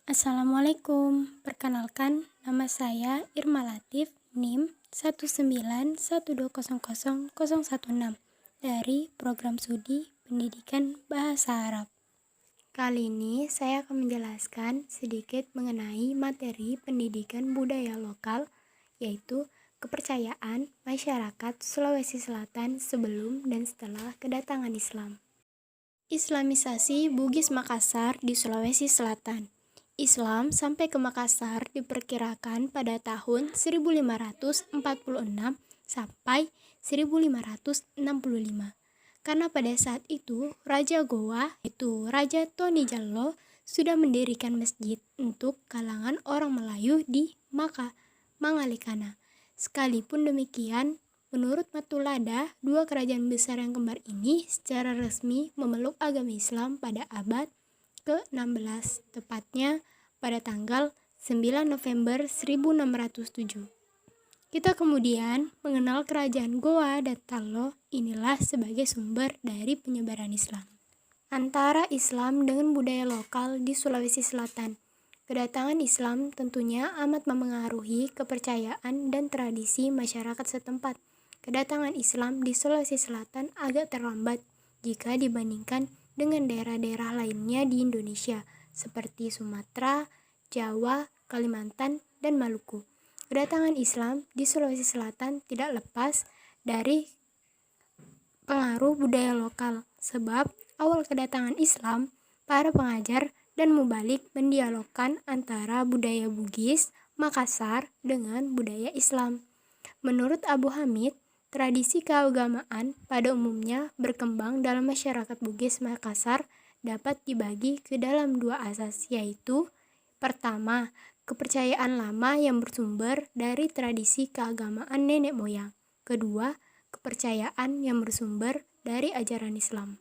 Assalamualaikum, perkenalkan nama saya Irma Latif, NIM 191200016 dari Program Studi Pendidikan Bahasa Arab. Kali ini saya akan menjelaskan sedikit mengenai materi pendidikan budaya lokal, yaitu kepercayaan masyarakat Sulawesi Selatan sebelum dan setelah kedatangan Islam. Islamisasi Bugis Makassar di Sulawesi Selatan. Islam sampai ke Makassar diperkirakan pada tahun 1546 sampai 1565. Karena pada saat itu Raja Goa, yaitu Raja Toni Jallo, sudah mendirikan masjid untuk kalangan orang Melayu di Mangalikana. Sekalipun demikian, menurut Matulada, dua kerajaan besar yang kembar ini secara resmi memeluk agama Islam pada abad ke-16, tepatnya pada tanggal 9 November 1607. Kita kemudian mengenal kerajaan Goa dan Tallo inilah sebagai sumber dari penyebaran Islam. Antara Islam dengan budaya lokal di Sulawesi Selatan. Kedatangan Islam tentunya amat memengaruhi kepercayaan dan tradisi masyarakat setempat. Kedatangan Islam di Sulawesi Selatan agak terlambat jika dibandingkan dengan daerah-daerah lainnya di Indonesia, seperti Sumatera, Jawa, Kalimantan, dan Maluku. Kedatangan Islam di Sulawesi Selatan tidak lepas dari pengaruh budaya lokal, sebab awal kedatangan Islam, para pengajar dan mubalik mendialogkan antara budaya Bugis, Makassar dengan budaya Islam. Menurut Abu Hamid, tradisi keagamaan pada umumnya berkembang dalam masyarakat Bugis Makassar dapat dibagi ke dalam dua asas, yaitu pertama, kepercayaan lama yang bersumber dari tradisi keagamaan nenek moyang. Kedua, kepercayaan yang bersumber dari ajaran Islam.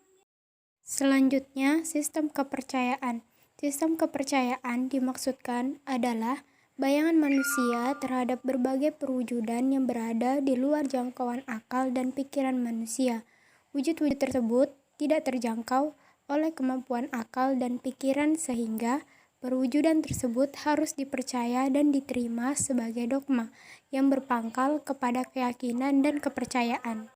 Selanjutnya, sistem kepercayaan. Sistem kepercayaan dimaksudkan adalah bayangan manusia terhadap berbagai perwujudan yang berada di luar jangkauan akal dan pikiran manusia. Wujud-wujud tersebut tidak terjangkau oleh kemampuan akal dan pikiran sehingga perwujudan tersebut harus dipercaya dan diterima sebagai dogma yang berpangkal kepada keyakinan dan kepercayaan.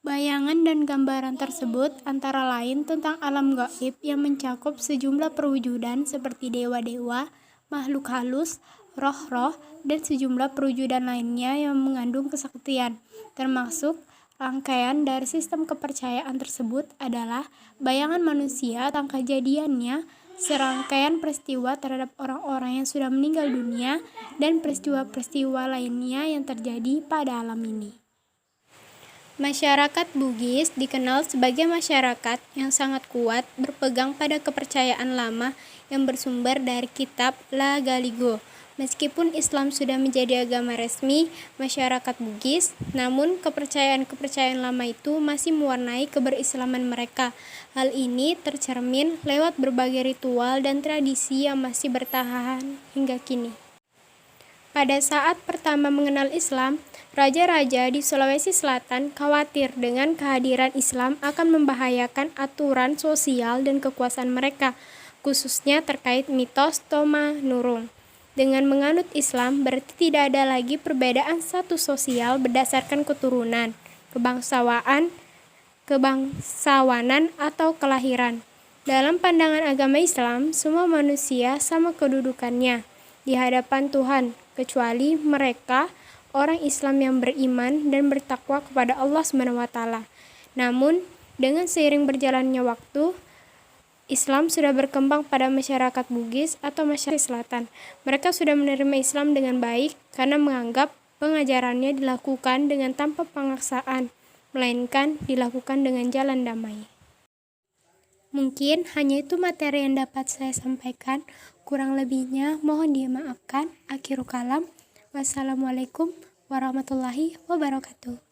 Bayangan dan gambaran tersebut antara lain tentang alam gaib yang mencakup sejumlah perwujudan seperti dewa-dewa, makhluk halus, roh-roh, dan sejumlah perwujudan lainnya yang mengandung kesaktian. Termasuk rangkaian dari sistem kepercayaan tersebut adalah bayangan manusia tentang kejadiannya, serangkaian peristiwa terhadap orang-orang yang sudah meninggal dunia, dan peristiwa-peristiwa lainnya yang terjadi pada alam ini. Masyarakat Bugis dikenal sebagai masyarakat yang sangat kuat berpegang pada kepercayaan lama yang bersumber dari kitab La Galigo. Meskipun Islam sudah menjadi agama resmi masyarakat Bugis, namun kepercayaan-kepercayaan lama itu masih mewarnai keberislaman mereka. Hal ini tercermin lewat berbagai ritual dan tradisi yang masih bertahan hingga kini. Pada saat pertama mengenal Islam, raja-raja di Sulawesi Selatan khawatir dengan kehadiran Islam akan membahayakan aturan sosial dan kekuasaan mereka, khususnya terkait mitos Toma Nurung. Dengan menganut Islam berarti tidak ada lagi perbedaan status sosial berdasarkan keturunan, kebangsawanan atau kelahiran. Dalam pandangan agama Islam, semua manusia sama kedudukannya di hadapan Tuhan, kecuali mereka orang Islam yang beriman dan bertakwa kepada Allah SWT. Namun, dengan seiring berjalannya waktu, Islam sudah berkembang pada masyarakat Bugis atau masyarakat Selatan. Mereka sudah menerima Islam dengan baik karena menganggap pengajarannya dilakukan dengan tanpa pengaksaan, melainkan dilakukan dengan jalan damai. Mungkin hanya itu materi yang dapat saya sampaikan. Kurang lebihnya mohon dimaafkan. Akhirul kalam. Wassalamualaikum warahmatullahi wabarakatuh.